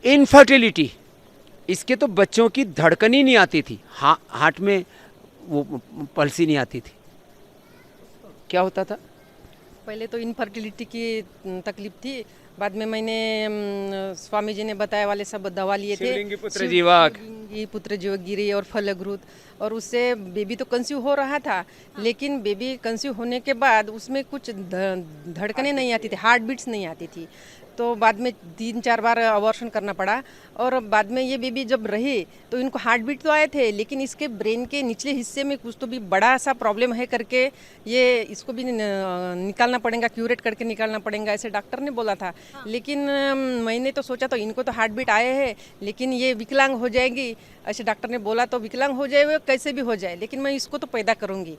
Infertility, इसके तो बच्चों की धड़कन ही नहीं आती थी, हार्ट में वो पल्स ही नहीं आती थी। क्या होता था? पहले तो इनफर्टिलिटी की तकलीफ थी, बाद में मैंने स्वामी जी ने बताया वाले सब दवा लिए थे, शिवलिंगी पुत्र जीवक, शिवलिंगी पुत्र जीवक गिरी और फलग्रुत, और उससे बेबी तो कंसीव हो रहा था, लेकिन बेबी कंसीव होने के बाद उसमें कुछ धड़कनें नहीं आती थी, हार्ट बीट्स नहीं आती थी। तो बाद में 3-4 बार अबॉर्शन करना पड़ा, और बाद में ये बेबी जब रही तो इनको हार्ट बीट तो आए थे, लेकिन इसके ब्रेन के निचले हिस्से में कुछ तो भी बड़ा सा प्रॉब्लम है करके ये इसको भी निकालना पड़ेगा, क्यूरेट करके निकालना पड़ेगा, ऐसे डॉक्टर ने बोला था। लेकिन मैंने तो सोचा तो इनको तो हार्ट बीट आए हैं, लेकिन ये विकलांग हो जाएगी, ऐसे डॉक्टर ने बोला, तो विकलांग हो जाए वो कैसे भी हो जाए, लेकिन मैं इसको तो पैदा करूँगी।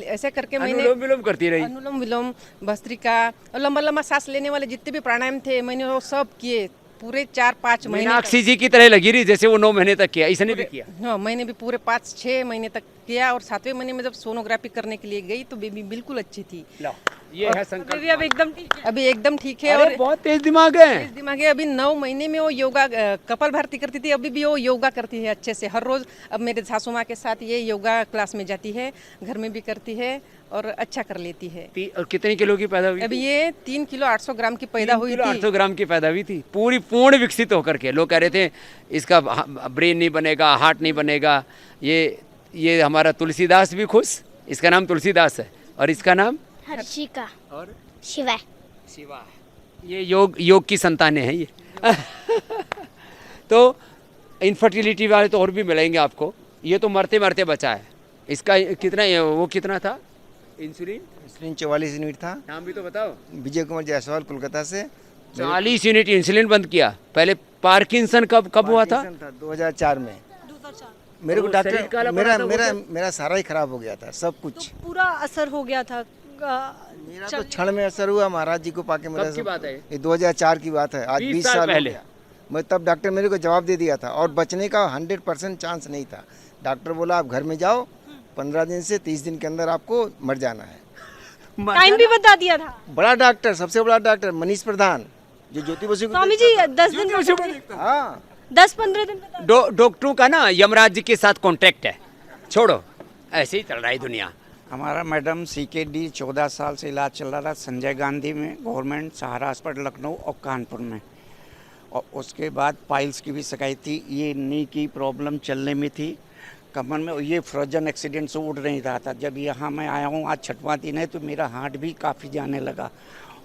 ऐसे करके मैंने अनुलोम विलोम करती रही, अनुलोम विलोम, भस्त्रिका और लंबा लंबा सांस लेने वाले जितने भी प्राणायाम थे मैंने वो सब किए पूरे 4-5 महीने तक। मीनाक्षी जी की तरह लगी रही जैसे वो 9 महीने तक किया, इसने भी किया। हाँ, मैंने भी पूरे 5-6 महीने तक किया, और 7वें महीने में जब सोनोग्राफी करने के लिए गई तो बेबी बिल्कुल अच्छी थी। ये है संकल्प। अभी अब एकदम ठीक है। अभी एकदम ठीक है, अरे और बहुत तेज दिमाग है। इस दिमाग है। अभी 9 महीने में वो योगा कपाल भारती करती थी, अभी भी वो योगा करती है अच्छे से हर रोज। अब मेरे सासू माँ के साथ ये योगा क्लास में जाती है, घर में भी करती है और अच्छा कर लेती है। और कितने किलो की पैदा हुई? अभी ये 3 किलो 800 ग्राम की पैदा हुई थी। 800 ग्राम की पैदा हुई थी, पूरी पूर्ण विकसित होकर के। लोग कह रहे थे इसका ब्रेन नहीं बनेगा, हार्ट नहीं बनेगा। ये हमारा तुलसीदास भी खुश, इसका नाम तुलसीदास है, और इसका नाम हर्षिका और शिवा। शिवा। ये योग की संतानें हैं ये। तो इनफर्टिलिटी वाले तो और भी मिलेंगे आपको। ये तो मरते मरते बचा है। इसका कितना, वो कितना था इंसुलिन? 44 यूनिट था। नाम भी तो बताओ। विजय कुमार जायसवाल कोलकाता से। 40 यूनिट इंसुलिन बंद किया। पहले पार्किंसन कब हुआ था? 2004 में। मेरे को और डॉक्टर शरीर काला पड़ा था, मेरा सारा ही खराब हो गया था, सब कुछ। तो पूरा असर हो गया था। मेरा तो क्षण में असर हुआ महाराज जी को पाके। मेरा कब की बात है? ये 2004 की बात है, आज 20 साल पहले। हो गया। मैं तब डॉक्टर मेरे को जवाब दे दिया था, और बचने का 100% चांस नहीं था। डॉक्टर बोला आप घर में जाओ, 15 दिन से 30 दिन के अंदर आपको मर जाना है। टाइम भी बता दिया था। बड़ा डॉक्टर, सबसे बड़ा डॉक्टर मनीष प्रधान, जो ज्योति बसु को स्वामी जी 10 दिन, हाँ 10-15 दिन बता। डॉक्टरों का ना यमराज जी के साथ कॉन्ट्रैक्ट है। छोड़ो, ऐसे ही चल रहा है दुनिया। हमारा मैडम CKD 14 साल से इलाज चल रहा था संजय गांधी में, गवर्नमेंट सहारा अस्पताल लखनऊ और कानपुर में। और उसके बाद पाइल्स की भी शिकायत थी, ये नी की प्रॉब्लम चलने में थी, कमर में ये फ्रोजन एक्सीडेंट से उड़ नहीं रहा था। जब यहाँ मैं आया हूँ, आज 6वां दिन है, तो मेरा हार्ट भी काफ़ी जाने लगा।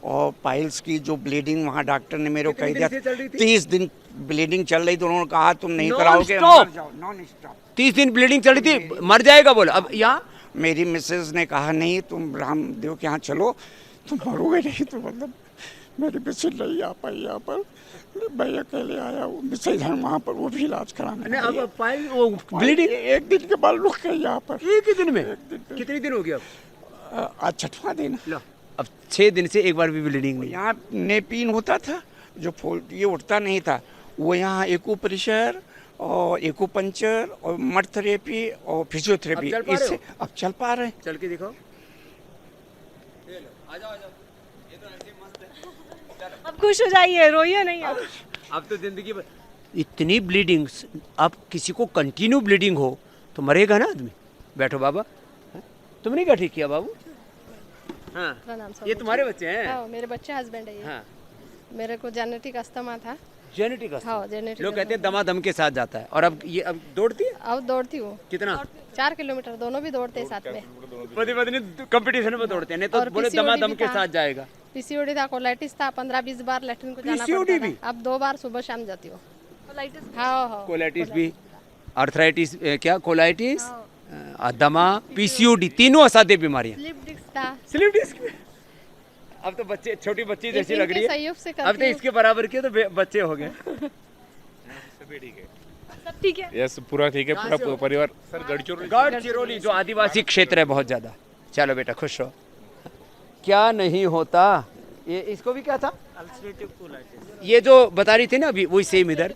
और पाइल्स की जो ब्लीडिंग वहाँ डॉक्टर ने मेरे को कह दिया 30 दिन ब्लीडिंग चल रही, तो उन्होंने कहा तुम नहीं कराओगे, मर जाओ, नॉन स्टॉप। 30 दिन ब्लीडिंग चल रही थी, मर जाएगा बोला। अब यहाँ मेरी मिसेज ने कहा नहीं तुम रामदेव के यहाँ चलो, तुम मरोगे नहीं। तो मतलब मेरी मिसेज नहीं आ पाई यहाँ पर, मैं अकेले आया हूँ। मिसेज है वहाँ पर, वो भी इलाज कराने। अब पाइल वो ब्लीडिंग एक दिन के बाद रुक गई यहाँ पर। एक ही दिन में? कितने दिन हो गया अब? आज 6वां दिन। लो, अब 6 दिन से एक बार भी ब्लीडिंग नहीं। यहाँ नेपीन होता था, जो फोल्ड ये उठता नहीं था, वो यहाँ एक्यूप्रेशर और एक्यूपंक्चर और मड थेरेपी और फिजियोथेरेपी, इससे अब चल पा रहे हैं। चल के दिखाओ। अब खुश हो जाइए, रोइए नहीं अब। अब तो जिंदगी इतनी ब्लीडिंग, अब किसी को कंटिन्यू ब्लीडिंग हो तो मरेगा ना आदमी। बैठो बाबा, तुमने क्या ठीक किया बाबू? हाँ, ये तुम्हारे बच्चे हैं? हाँ, मेरे बच्चे, हस्बैंड है ये। हाँ, मेरे को जेनेटिक अस्थमा था। जेनेटिक? हाँ, जेनेटिक। लोग कहते हैं दमादम के साथ जाता है। और अब ये अब दौड़ती है? अब दौड़ती हूँ। कितना? 4 किलोमीटर, दोनों भी दौड़ते हैं साथ में। पति पत्नी कंपटीशन में दौड़ते हैं, नहीं तो बोले दमादम के साथ जाएगा। PCOD था, कोलाइटिस था, 15-20 बार लैट्रिन को जाना PCOD पड़ता भी? था। अब 2 बार सुबह शाम जाती हूँ। हाँ हाँ, कोलाइटिस भी, आर्थराइटिस, क्या कोलाइटिस, दमा, PCOD, तीनों असाध्य बीमारियां। स्लिप डिस्क था। Slip disc. अब तो बच्चे, छोटी बच्ची जैसी लग रही है। सहयोग से अब करती तो हूँ। इसके बराबर के तो बच्चे हो गए। सब ठीक है? यस, पूरा ठीक है, पूरा परिवार। सर गढ़चिरौली जो आदिवासी क्षेत्र है बहुत ज्यादा। चलो बेटा खुश रहो। क्या नहीं होता। ये इसको भी क्या था? ये जो बता रही थी ना अभी, वही सेम इधर।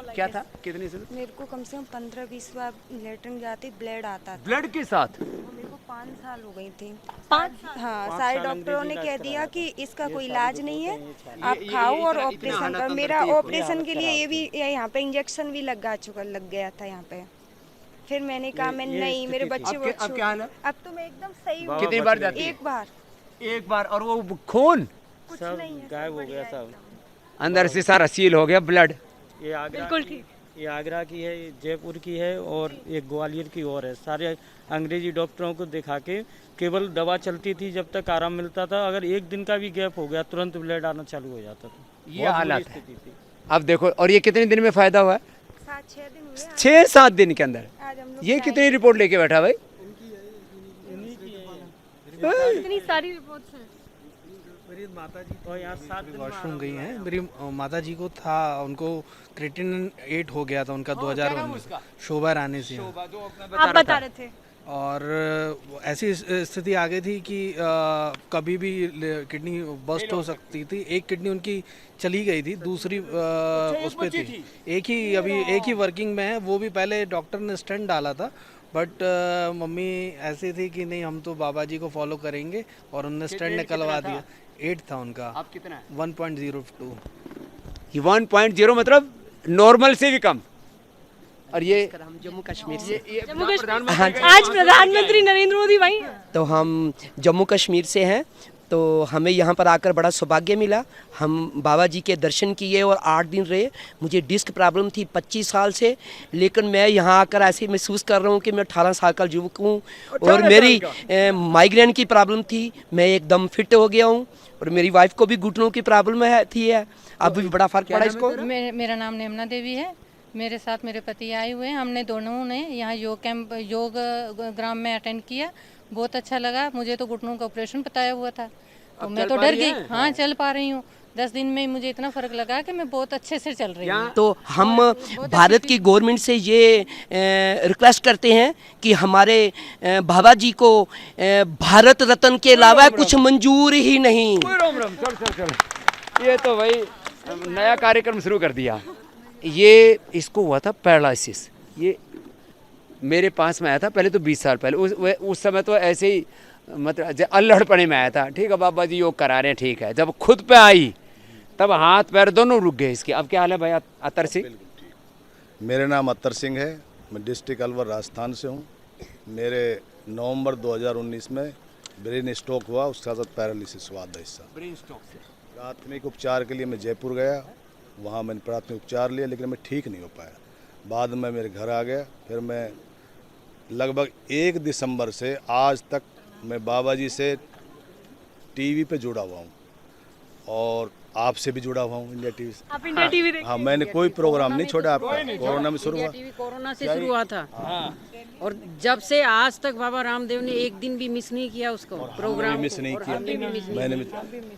क्या था? कितनी से? मेरे को कम से कम 15-20 बार लेटरिन जाती, ब्लड आता था। ब्लड के साथ? मेरे को 5 साल हो गई थी। 5 साल? हाँ, सारे डॉक्टरों ने कह दिया कि इसका कोई इलाज नहीं है, आप खाओ और ऑपरेशन करो। मेरा ऑपरेशन के लिए ये भी यहाँ पे इंजेक्शन भी लग गया था यहाँ पे। फिर मैंने कहा मैं नहीं, मेरे बच्चे बहुत अब क्या हाल है? अब तो मैं एकदम सही हूँ। कितनी बार जाती है? एक बार। और वो खून कुछ नहीं है, गायब हो गया सब। अंदर से सारा सील हो गया, ब्लड। ये आगरा बिल्कुल ठीक। ये आगरा की है, ये जयपुर की है और एक ग्वालियर की और है। सारे अंग्रेजी डॉक्टरों को दिखा के केवल दवा चलती थी जब तक आराम मिलता था। अगर एक दिन का भी गैप हो गया तुरंत ब्लड आना चालू हो जाता था। ये हालत है। अब देखो, और ये कितने दिन में फायदा हुआ है? 7-6 दिन हुए। 6-7 दिन के अंदर। आज हम लोग ये कितनी रिपोर्ट लेके बैठा भाई? इतनी सारी रिपोर्ट्स हैं। मेरी माता जी और यहाँ 7 दिन वॉशरूम गई हैं। मेरी माता जी को था, उनको क्रिएटिनिन 8 हो गया था उनका 2019 शोभा रानी से। आप बता रहे थे। और ऐसी स्थिति आ गई थी कि कभी भी किडनी बस्ट हो सकती थी। एक किडनी उनकी चली गई थी, दूसरी उस पर थी। एक ही वर्किंग में है। वो भी पहले डॉक्टर ने स्टेंट डाला था, बट मम्मी ऐसी थी कि नहीं, हम तो बाबा जी को फॉलो करेंगे, और उनने स्टेंट निकलवा दिया। 8 था उनका। आप कितना है? 1.02। ये 1.0 मतलब नॉर्मल से भी कम। और ये हम जम्मू कश्मीर से जम्मू कश्मीर। आज प्रधानमंत्री नरेंद्र मोदी वहीं हैं। तो हम जम्मू कश्मीर से हैं, तो हमें यहाँ पर आकर बड़ा सौभाग्य मिला। हम बाबा जी के दर्शन किए और 8 दिन रहे। मुझे डिस्क प्रॉब्लम थी 25 साल से, लेकिन मैं यहाँ आकर ऐसे महसूस कर रहा हूँ कि मैं 18 साल का युवक हूँ। और मेरी माइग्रेन की प्रॉब्लम थी, मैं एकदम फिट हो गया हूँ। और मेरी वाइफ को भी घुटनों की प्रॉब्लम थी। अब भी बड़ा फर्क पड़ा इसको। मेरा नाम नेमना देवी है। मेरे साथ मेरे पति आए हुए हैं। हमने दोनों ने यहाँ योग ग्राम में अटेंड किया। बहुत अच्छा लगा। मुझे तो घुटनों का ऑपरेशन बताया हुआ था, तो मैं तो डर गई। हाँ, चल पा रही हूँ। 10 दिन में मुझे इतना फर्क लगा कि मैं बहुत अच्छे से चल रही हूँ। तो हम भारत की गवर्नमेंट से ये रिक्वेस्ट करते हैं कि हमारे बाबा जी को भारत रत्न के अलावा कुछ मंजूर ही नहीं। चल। ये तो भाई नया कार्यक्रम शुरू कर दिया। ये इसको हुआ था पैरालिसिस। ये मेरे पास में आया था पहले, तो 20 साल पहले। उस समय तो ऐसे ही मतलब अल्हड़पने में आया था। ठीक है, बाबा जी योग करा रहे हैं, ठीक है। जब खुद पे आई तब हाथ पैर दोनों रुक गए इसके। अब क्या हाल है भाई अतर सिंह? मेरा नाम अतर सिंह है। मैं डिस्ट्रिक्ट अलवर राजस्थान से हूँ। मेरे नवंबर 2019 में ब्रेन स्ट्रोक हुआ, उसके साथ पैरालिसिस हुआ आधा हिस्सा। ब्रेन स्ट्रोक से प्राथमिक उपचार के लिए मैं जयपुर गया, वहाँ मैंने प्राथमिक उपचार लिया, लेकिन मैं ठीक नहीं हो पाया। बाद में मेरे घर आ गया। फिर मैं लगभग 1 दिसंबर से आज तक मैं बाबा जी से टीवी पे जुड़ा हुआ हूँ और आपसे भी जुड़ा हुआ हूँ, इंडिया टीवी से। आप इंडिया टीवी देखते हैं? हाँ, मैंने कोई प्रोग्राम नहीं छोड़ा आपका। कोरोना में शुरू हुआ। कोरोना से शुरू हुआ था। और जब से आज तक बाबा रामदेव ने एक दिन भी मिस नहीं किया उसको प्रोग्राम। मिस नहीं किया मैंने।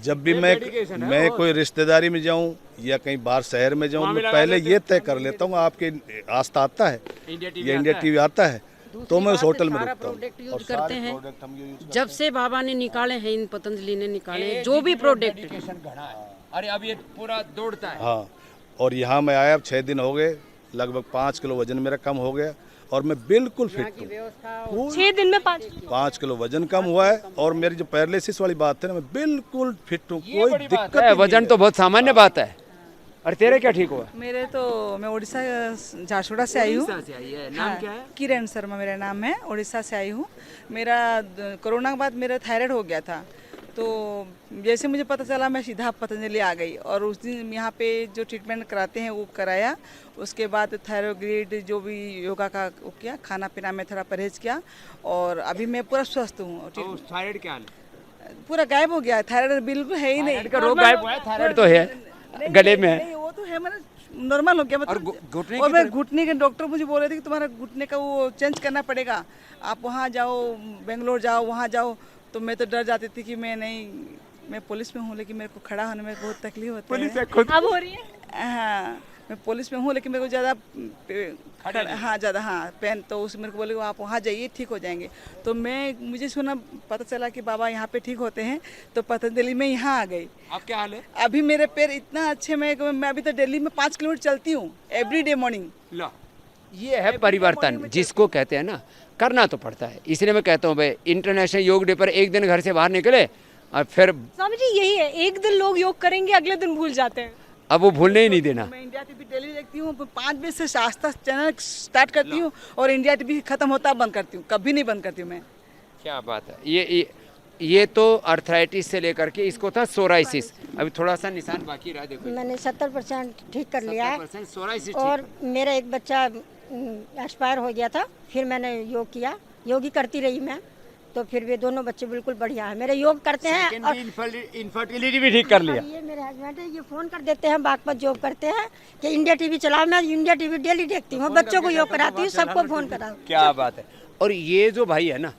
जब भी मैं कोई रिश्तेदारी में जाऊं या कहीं बाहर शहर में जाऊं, मैं पहले ये तय कर लेता हूँ आपके आस्था आता है या इंडिया टीवी आता है, तो मैं उस होटल में रुकता हूँ। प्रोडक्ट यूज करते हैं जब से बाबा ने निकाले हैं, इन पतंजलि ने निकाले हैं जो भी प्रोडक्ट। अरे अब ये पूरा दौड़ता है। हाँ, और यहाँ मैं आया, अब 6 दिन हो गए। लगभग 5 किलो वजन मेरा कम हो गया और मैं बिल्कुल फिट हूँ। 6 दिन में 5 किलो वजन कम हुआ है। और मेरी जो पैरालिसिस वाली बात है ना, मैं बिल्कुल फिट हूँ, कोई दिक्कत नहीं है। वजन तो बहुत सामान्य बात है। और तेरे क्या ठीक हुआ? मेरे तो मैं उड़ीसा झारसुगुड़ा से आई हूँ। नाम क्या है? किरण शर्मा मेरा नाम है। उड़ीसा से आई हूँ। मेरा कोरोना के बाद मेरा थायराइड हो गया था, तो जैसे मुझे पता चला मैं सीधा पतंजलि आ गई। और उस दिन यहाँ पे जो ट्रीटमेंट कराते हैं वो कराया। उसके बाद थायरोग्रिड जो भी योगा का वो किया, खाना पीना में थोड़ा परहेज किया, और अभी मैं पूरा स्वस्थ हूँ। थायराइड क्या है? पूरा गायब हो गया। थायराइड बिल्कुल है ही नहीं। रोग गायब हुआ है, थायराइड तो है गले में है। वो तो है, मैंने नॉर्मल हो गया। मतलब और मैं घुटने के डॉक्टर मुझे बोल रहे थे कि तुम्हारा घुटने का वो चेंज करना पड़ेगा, आप वहाँ जाओ, बेंगलोर जाओ, वहाँ जाओ। तो मैं तो डर जाती थी कि मैं पुलिस में हूँ, लेकिन मेरे को खड़ा होने में बहुत तकलीफ होती है। पुलिस में खुद अब हो रही है? हाँ, मैं पुलिस में हूँ, लेकिन मेरे को ज़्यादा पेन, तो उस मेरे को बोले आप वहाँ जाइए, ठीक हो जाएंगे। तो मुझे सुना, पता चला कि बाबा यहाँ पे ठीक होते हैं, तो पतंजलि में यहाँ आ गई। अब क्या हाल है? अभी मेरे पैर इतना अच्छे, मैं अभी तो दिल्ली में 5 किलोमीटर चलती हूँ एवरी डे मॉर्निंग। ये है परिवर्तन जिसको कहते हैं ना, करना तो पड़ता है। इसलिए मैं कहता हूँ भाई, इंटरनेशनल योग डे पर एक दिन घर से बाहर निकले और फिर स्वामी जी यही है, एक दिन लोग योग करेंगे, अगले दिन भूल जाते हैं। अब वो भूलने ही नहीं देना। मैं इंडिया टीवी डेली देखती हूँ, 5 बजे से शास्त्रा चैनल स्टार्ट करती हूँ और इंडिया टीवी खत्म होता बंद करती हूँ, कभी नहीं बंद करती हूँ मैं। क्या बात है। ये तो अर्थराइटिस से लेकर के इसको था सोराइसिस, अभी थोड़ा सा निशान बाकी रहा। देखो मैंने 70% ठीक कर लिया है 70% सोराइसिस और मेरा एक बच्चा एक्सपायर हो गया था, फिर मैंने योग किया, योग ही करती रही मैं, तो फिर वे दोनों बच्चे बिल्कुल बढ़िया है, मेरे योग करते हैं। और इनफर्टिलिटी भी ठीक कर लिया। ये मेरे हस्बैंड है, ये फ़ोन कर देते हैं, बागपत जॉब करते हैं कि इंडिया टीवी चलाओ। मैं इंडिया टीवी डेली देखती हूँ, बच्चों को योग कराती हूँ, सबको फ़ोन करा। क्या बात है। और ये जो भाई है ना,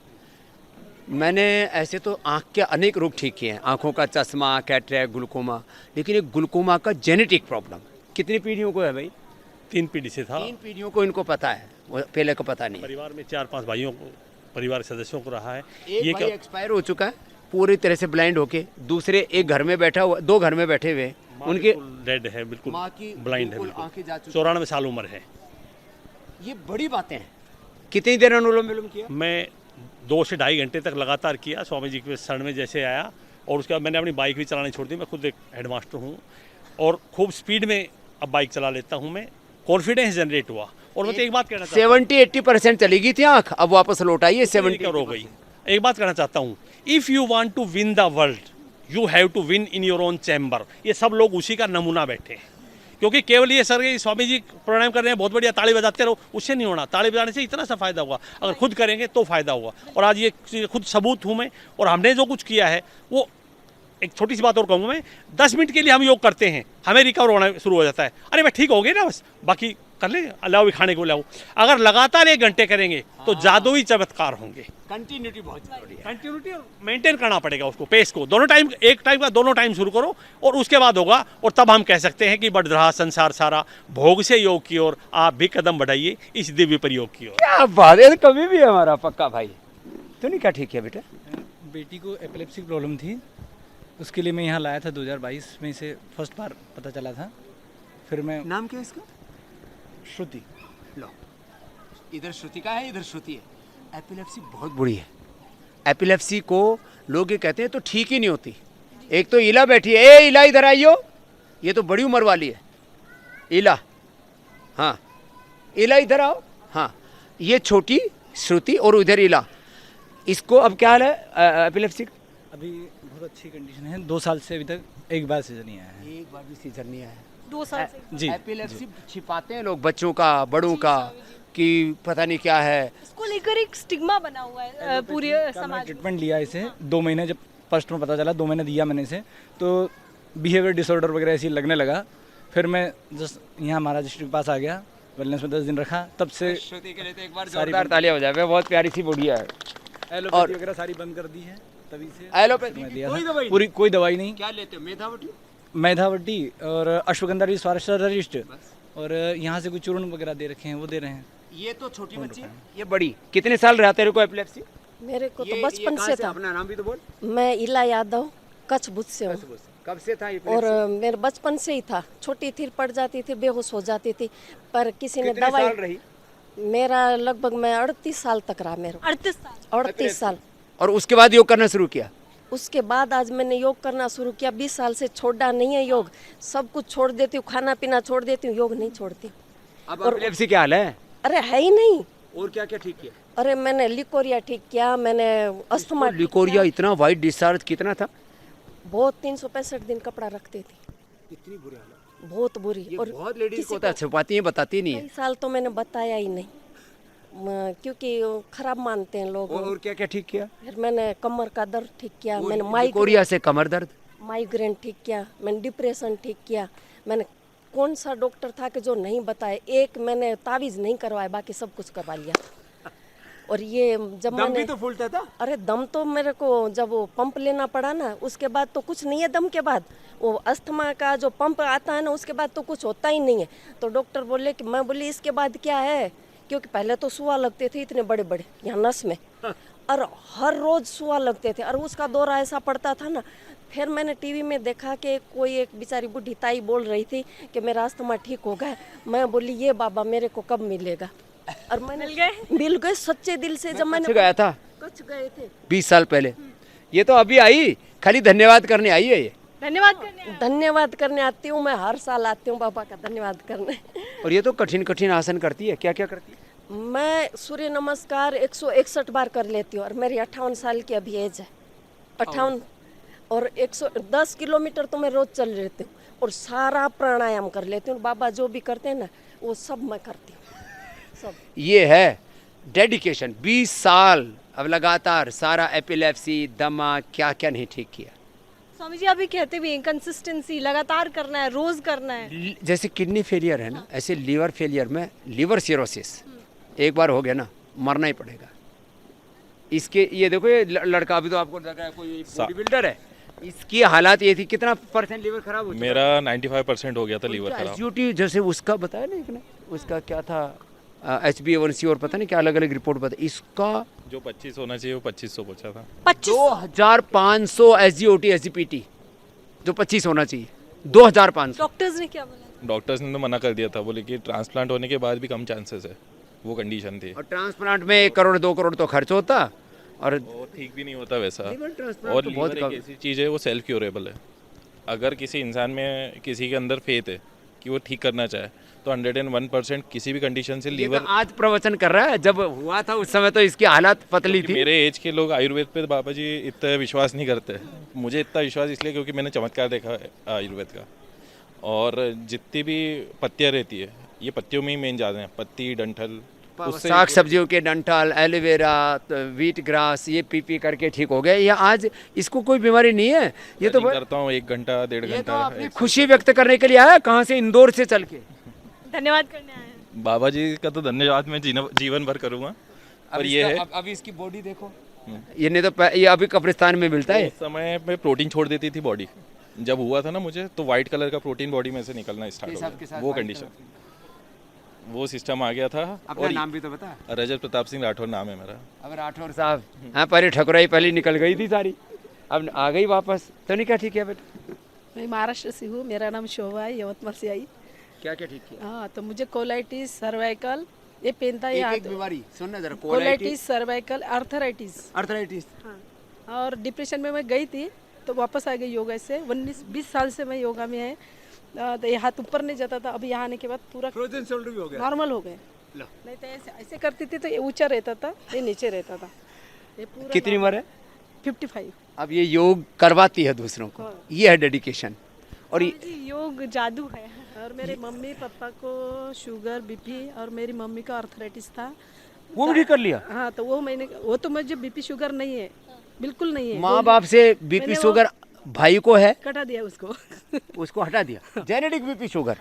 मैंने ऐसे तो आँख के अनेक रोग ठीक किए हैं, आँखों का चश्मा, कैटरैक्ट, ग्लूकोमा, लेकिन एक ग्लूकोमा का जेनेटिक प्रॉब्लम कितनी पीढ़ियों को है भाई? 3 पीढ़ी से था। 3 पीढ़ियों को इनको पता है, वो पहले को पता नहीं। परिवार में 4-5 भाइयों को, परिवार के सदस्यों को रहा है। एक भाई एक्सपायर हो चुका है पूरी तरह से ब्लाइंड होके, दूसरे एक घर में बैठा हुआ, 2 घर में बैठे हुए, उनके डेड है, बिल्कुल ब्लाइंड है, आंखें जा चुकी, 94 साल उम्र है। ये बड़ी बातें हैं। कितनी देर अनुलोम विलोम किया? मैं 2 से 2.5 घंटे तक लगातार किया, स्वामी जी के शरण में जैसे आया, और उसके बाद मैंने अपनी बाइक भी चलानी छोड़ दी। मैं खुद एक हेडमास्टर हूँ और खूब स्पीड में अब बाइक चला लेता हूँ मैं, कॉन्फिडेंस जनरेट हुआ। और मैं तो एक बात कहना चाहता हूँ, 70-80% चली गई थी आँख, अब वापस लौट आई है 70 हो गई। एक बात कहना चाहता हूँ, if you want to win the world you have to win in your own chamber. ये सब लोग उसी का नमूना बैठे हैं, क्योंकि केवल ये सर स्वामी जी प्राणायाम कर रहे हैं, बहुत बढ़िया, ताली बजाते रहो, उससे नहीं होना। ताली बजाने से इतना सा फायदा होगा, अगर खुद करेंगे तो फायदा होगा। और आज ये खुद सबूत हूँ मैं, और हमने जो कुछ किया है वो, एक छोटी सी बात और कहूँगा मैं, 10 मिनट के लिए हम योग करते हैं, हमें रिकवर होना शुरू हो जाता है। अरे मैं ठीक हो गई ना, बस बाकी कर ले, लाओ भी खाने को लाओ। अगर लगातार 1 घंटे करेंगे तो जादुई चमत्कार होंगे। कंटिन्यूटी बहुत जरूरी है। कंटिन्यूटी और मेंटेन करना पड़ेगा उसको, पेस को, दोनों टाइम, एक टाइम का दोनों टाइम शुरू करो, और उसके बाद होगा। और तब हम कह सकते हैं कि बढ़ रहा संसार सारा, भोग से योग की ओर आप भी कदम बढ़ाइए, इस दिव्य प्रयोग की ओर। क्या बात है, कभी भी हमारा पक्का भाई। तूने क्या ठीक किया बेटा? बेटी को एपिलेप्सी प्रॉब्लम थी, उसके लिए मैं यहाँ लाया था 2022 में, इसे फर्स्ट बार पता चला था। फिर मैं, नाम क्या है इसका? श्रुति। लो, इधर श्रुतिका है, इधर श्रुति है। एपिलेप्सी बहुत बुरी है। एपिलेप्सी को लोग ये कहते हैं तो ठीक ही नहीं होती। एक तो इला बैठी है, ए इला इधर आइयो, ये तो बड़ी उम्र वाली है। इला, हाँ इला इधर आओ। हाँ, ये छोटी श्रुति और उधर इला। इसको अब क्या हाल है एपिलेप्सी? अभी बहुत अच्छी कंडीशन है, 2 साल से अभी तक एक बार सीजन नहीं आया है। एक बार भी सीजन नहीं आया है 2 साल से। जी, एपिलेप्सी छिपाते हैं लोग, बच्चों का, बड़ों का, कि पता नहीं क्या है। इसको लेकर एक स्टिग्मा बना हुआ है पूरे समाज में। ट्रीटमेंट लिया इसे 2 महीने, जब फर्स्ट में पता चला 2 महीने दिया मैंने इसे, तो बिहेवियर डिसऑर्डर वगैरह ऐसी लगने लगा। फिर मैं जस्ट यहाँ महाराज डिस्ट्रिक्ट के पास आ गया, वेलनेस में 10 दिन रखा, तब से श्रुति के लिए तो एक बार जोरदार तालियां हो जाए, बहुत प्यारी सी बुढ़िया है। एलोपैथी वगैरह सारी बंद कर दी है तभी से। एलोपैथी कोई दवाई पूरी कोई दवाई नहीं। क्या लेते हो? मेधावटी, मेधावटी और अश्वगंधा स्वास्थ्य, और यहाँ से कुछ चूर्ण वगैरह दे रखे हैं, वो दे रहे हैं। ये तो छोटी बच्ची, ये बड़ी। कितने साल रहा तेरे को एपिलेप्सी? मेरे को तो बचपन से था। अपना नाम भी तो बोल। मैं इला यादव, कच्छ भुज से हूँ। कब से था ये? और मेरे बचपन से ही था, छोटी थी, पड़ जाती थी, बेहोश हो जाती थी, पर किसी ने दवाई। साल रही? मेरा लगभग मैं 38 साल तक रहा। मेरा 38 साल। और उसके बाद योग करना शुरू किया? उसके बाद आज मैंने योग करना शुरू किया। 20 साल से छोड़ा नहीं है योग, सब कुछ छोड़ देती हूँ, खाना पीना छोड़ देती हूँ, योग नहीं छोड़ती। अब एपिलेप्सी क्या हाल है? अरे है ही नहीं। और क्या क्या ठीक किया? अरे मैंने लिकोरिया ठीक किया, मैंने अस्थमा। लिकोरिया इतना वाइट डिस्चार्ज कितना था? बहुत 365 दिन कपड़ा रखते थे। इतनी बुरी हालत? बहुत बुरी। और बहुत लेडीज को होता है, छुपाती हैं, बताती नहीं है। कई साल तो मैंने बताया ही नहीं, क्योंकि खराब मानते हैं लोग। और क्या क्या ठीक किया? फिर मैंने कमर का दर्द ठीक किया, मैंने लिकोरिया से कमर दर्द, माइग्रेन ठीक किया, मैंने डिप्रेशन ठीक किया। मैंने कौन सा डॉक्टर था कि जो नहीं बताए, एक मैंने तावीज़ नहीं करवाया, बाकी सब कुछ करवा लिया। और ये जब दम भी तो फूलता था? अरे दम तो मेरे को जब वो पंप लेना पड़ा ना, उसके बाद तो कुछ नहीं है। दम के बाद वो अस्थमा का जो पंप आता है ना, उसके बाद तो कुछ होता ही नहीं है। तो डॉक्टर बोले कि, मैं बोली इसके बाद क्या है, क्योंकि पहले तो सुआ लगते थे इतने बड़े बड़े यहाँ नस में, और हर रोज सुआ लगते थे, और उसका दौरा ऐसा पड़ता था ना, फिर मैंने टीवी में देखा कि कोई एक बेचारी बूढ़ी ताई बोल रही थी कि मेरा अस्थमा ठीक हो गया। मैं बोली ये बाबा मेरे को कब मिलेगा, और मैंने मिल गए सच्चे दिल से। जब मैंने गया था कच्छ गए थे 20 साल पहले, ये तो अभी आई, खाली धन्यवाद करने आई है ये। धन्यवाद करने आती हूँ मैं, हर साल आती हूँ बाबा का धन्यवाद करने। और ये तो कठिन कठिन आसन करती है, क्या क्या करती है? मैं सूर्य नमस्कार 161 बार कर लेती हूँ, और मेरी 58 साल की अभी एज है, 58। और 110 किलोमीटर तो मैं रोज चल लेती हूँ, और सारा प्राणायाम कर लेती हूँ। बाबा जो भी करते हैं ना वो सब मैं करती हूँ, सब। ये है डेडिकेशन, 20 साल अब लगातार, सारा एपिलेप्सी, दमा, क्या क्या नहीं ठीक किया। स्वामी जी अभी कहते भी हैं कंसिस्टेंसी, लगातार करना है, रोज करना है। जैसे किडनी फेलियर है ना, ऐसे लीवर फेलियर में, लीवर सिरोसिस एक बार हो गया ना मरना ही पड़ेगा। इसके ये देखो, ये लड़का अभी तो आपको लगा है कोई बॉडी बिल्डर है, इसकी हालात ये थी। कितना % लीवर खराब हो चुका? मेरा 95% हो गया था लीवर खराब। एसजीओटी जैसे उसका बताया ना एक ने, उसका क्या था HbA1c और पता नहीं क्या अलग अलग रिपोर्ट बता, इसका जो 25 होना चाहिए वो 2500 पहुंचा था। 2500 SGOT SGPT जो 25 होना चाहिए, 2500। डॉक्टर्स ने क्या बोला? डॉक्टर्स ने तो मना कर दिया था, बोले कि ट्रांसप्लांट होने के बाद भी कम चांसेस है, वो कंडीशन थी। और ट्रांसप्लांट में 1 करोड़ 2 करोड़ तो खर्च होता, और ठीक भी नहीं होता वैसा। और तो लीवर एक ऐसी चीज़ है, वो सेल्फ क्यूरेबल है। अगर किसी इंसान में किसी के अंदर फेथ है कि वो ठीक करना चाहे, तो 101% किसी भी कंडीशन से लीवर। आज प्रवचन कर रहा है, जब हुआ था उस समय तो इसकी हालत पतली थी। मेरे एज के लोग आयुर्वेद पे बाबा जी इतना विश्वास नहीं करते। मुझे इतना विश्वास इसलिए क्योंकि मैंने चमत्कार देखा है आयुर्वेद का। और जितनी भी पत्तियाँ रहती है, ये पत्तियों में ही मेन ज़्यादा हैं, पत्ती, डंठल, साग सब्जियों के डंठल, एलोवेरा, व्हीट ग्रास, ये पी करके ठीक हो गए। या आज इसको कोई बीमारी नहीं है। ये तो करता हूँ 1 घंटा 1.5 घंटा। अपनी खुशी व्यक्त करने के लिए आया, कहाँ से? इंदौर से चल के धन्यवाद करने आए हैं। बाबा जी का तो धन्यवाद मैं जीवन भर करूँगा। और ये है अभी इसकी बॉडी देखो, ये नहीं तो ये अभी कब्रिस्तान में मिलता है। उस समय में प्रोटीन छोड़ देती थी बॉडी, जब हुआ था ना मुझे, तो वाइट कलर का प्रोटीन बॉडी में से निकलना स्टार्ट हो गया। वो कंडीशन, वो सिस्टम आ गया था। अपना नाम भी तो बता। रजत प्रताप सिंह राठौर नाम है मेरा। अब राठौर साहब, हाँ पहले ठकुराई पहले निकल गई थी सारी, अब आ गई वापस। तो नहीं क्या ठीक है बेटा? मैं महाराष्ट्र से हूँ, मेरा नाम शोभा है, यवतमाल से आई। क्या क्या ठीक किया? हाँ, तो मुझे कोलाइटिस, सर्वाइकल, ये पेनता है एक बीमारी सुनना जरा। Colitis, cervical, arthritis. हाँ, और डिप्रेशन में मैं गई थी, तो वापस आ गई योगा से। 19-20 साल से मैं योगा में है। तो ये हाथ ऊपर नहीं जाता था, अभी यहाँ आने के बाद पूरा फ्रोजन शोल्डर भी हो गया, नॉर्मल हो गए। नहीं तो ऐसे करती थी तो ये ऊंचा रहता था, ये नीचे रहता था। ये पूरा। कितनी उम्र है? 55। अब ये योग करवाती है दूसरों को। हाँ। ये है डेडिकेशन। और योग जादू है। और मेरे मम्मी पापा को शुगर, BP, और मेरी मम्मी का आर्थराइटिस था, वो भी ठीक कर लिया। हाँ, तो वो तो मुझे BP शुगर नहीं है, बिल्कुल नहीं है। माँ बाप से BP शुगर भाई को है, कटा दिया उसको उसको हटा दिया। Genetic BP sugar.